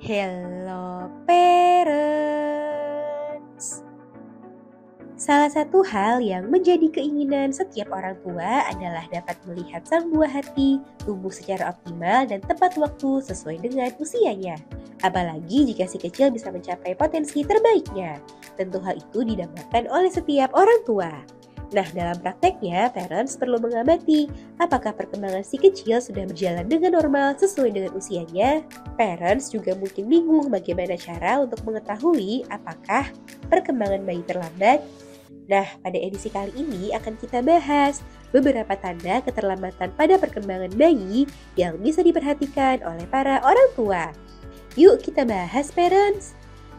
Hello parents. Salah satu hal yang menjadi keinginan setiap orang tua adalah dapat melihat sang buah hati tumbuh secara optimal dan tepat waktu sesuai dengan usianya. Apalagi jika si kecil bisa mencapai potensi terbaiknya. Tentu hal itu didambakan oleh setiap orang tua. Nah, dalam prakteknya, parents perlu mengamati apakah perkembangan si kecil sudah berjalan dengan normal sesuai dengan usianya. Parents juga mungkin bingung bagaimana cara untuk mengetahui apakah perkembangan bayi terlambat. Nah, pada edisi kali ini akan kita bahas beberapa tanda keterlambatan pada perkembangan bayi yang bisa diperhatikan oleh para orang tua. Yuk kita bahas, parents!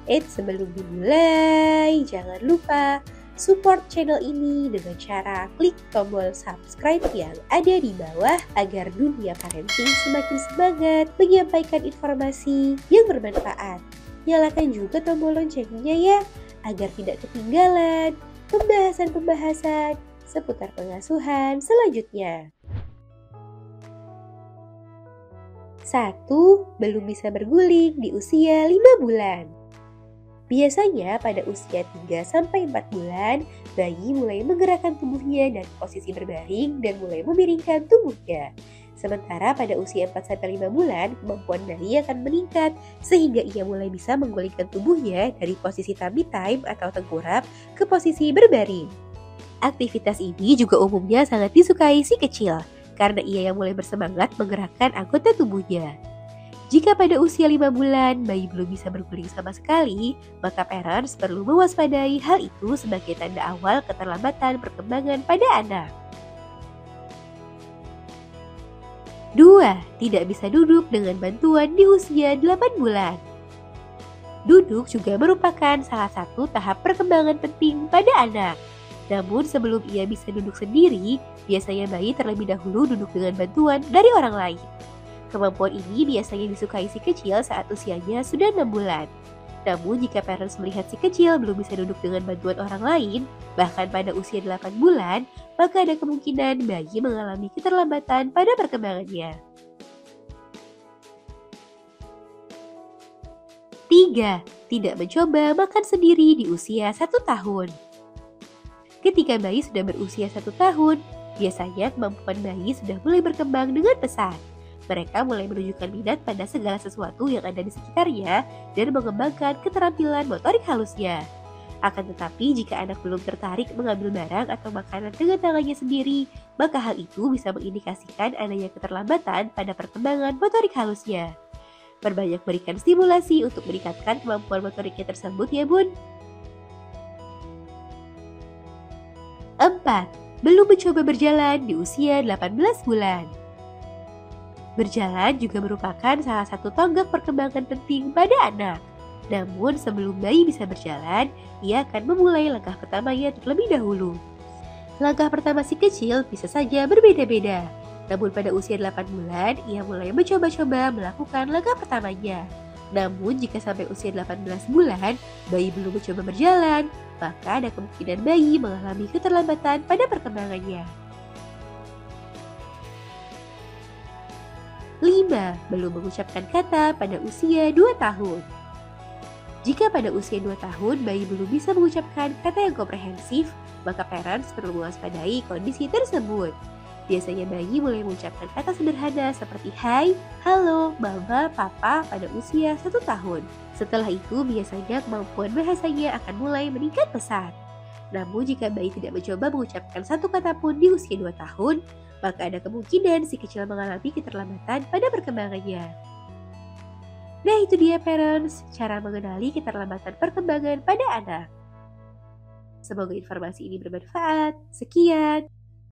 Sebelum dimulai, jangan lupa support channel ini dengan cara klik tombol subscribe yang ada di bawah agar dunia parenting semakin semangat menyampaikan informasi yang bermanfaat. Nyalakan juga tombol loncengnya ya, agar tidak ketinggalan pembahasan-pembahasan seputar pengasuhan selanjutnya. 1. Belum bisa berguling di usia 5 bulan. Biasanya pada usia 3-4 bulan, bayi mulai menggerakkan tubuhnya dari posisi berbaring dan mulai memiringkan tubuhnya. Sementara pada usia 4-5 bulan, kemampuan bayi akan meningkat sehingga ia mulai bisa menggulingkan tubuhnya dari posisi tummy time atau tengkurap ke posisi berbaring. Aktivitas ini juga umumnya sangat disukai si kecil karena ia yang mulai bersemangat menggerakkan anggota tubuhnya. Jika pada usia 5 bulan bayi belum bisa berguling sama sekali, maka parents perlu mewaspadai hal itu sebagai tanda awal keterlambatan perkembangan pada anak. 2. Tidak bisa duduk dengan bantuan di usia 8 bulan. Duduk juga merupakan salah satu tahap perkembangan penting pada anak. Namun sebelum ia bisa duduk sendiri, biasanya bayi terlebih dahulu duduk dengan bantuan dari orang lain. Kemampuan ini biasanya disukai si kecil saat usianya sudah 6 bulan. Namun jika parents melihat si kecil belum bisa duduk dengan bantuan orang lain, bahkan pada usia 8 bulan, maka ada kemungkinan bayi mengalami keterlambatan pada perkembangannya. 3. Tidak mencoba makan sendiri di usia 1 tahun. Ketika bayi sudah berusia 1 tahun, biasanya kemampuan bayi sudah mulai berkembang dengan pesat. Mereka mulai menunjukkan minat pada segala sesuatu yang ada di sekitarnya dan mengembangkan keterampilan motorik halusnya. Akan tetapi, jika anak belum tertarik mengambil barang atau makanan dengan tangannya sendiri, maka hal itu bisa mengindikasikan adanya keterlambatan pada perkembangan motorik halusnya. Perbanyak berikan stimulasi untuk meningkatkan kemampuan motoriknya tersebut ya bun. 4. Belum mencoba berjalan di usia 18 bulan. Berjalan juga merupakan salah satu tonggak perkembangan penting pada anak. Namun sebelum bayi bisa berjalan, ia akan memulai langkah pertamanya terlebih dahulu. Langkah pertama si kecil bisa saja berbeda-beda. Namun pada usia 8 bulan, ia mulai mencoba-coba melakukan langkah pertamanya. Namun jika sampai usia 18 bulan, bayi belum mencoba berjalan, maka ada kemungkinan bayi mengalami keterlambatan pada perkembangannya. 5. Belum mengucapkan kata pada usia 2 tahun. Jika pada usia 2 tahun bayi belum bisa mengucapkan kata yang komprehensif, maka parents perlu mewaspadai kondisi tersebut. Biasanya bayi mulai mengucapkan kata sederhana seperti hai, halo, mama, papa pada usia 1 tahun. Setelah itu biasanya kemampuan bahasanya akan mulai meningkat pesat. Namun jika bayi tidak mencoba mengucapkan satu kata pun di usia 2 tahun, maka ada kemungkinan si kecil mengalami keterlambatan pada perkembangannya. Nah itu dia parents, cara mengenali keterlambatan perkembangan pada anak. Semoga informasi ini bermanfaat. Sekian.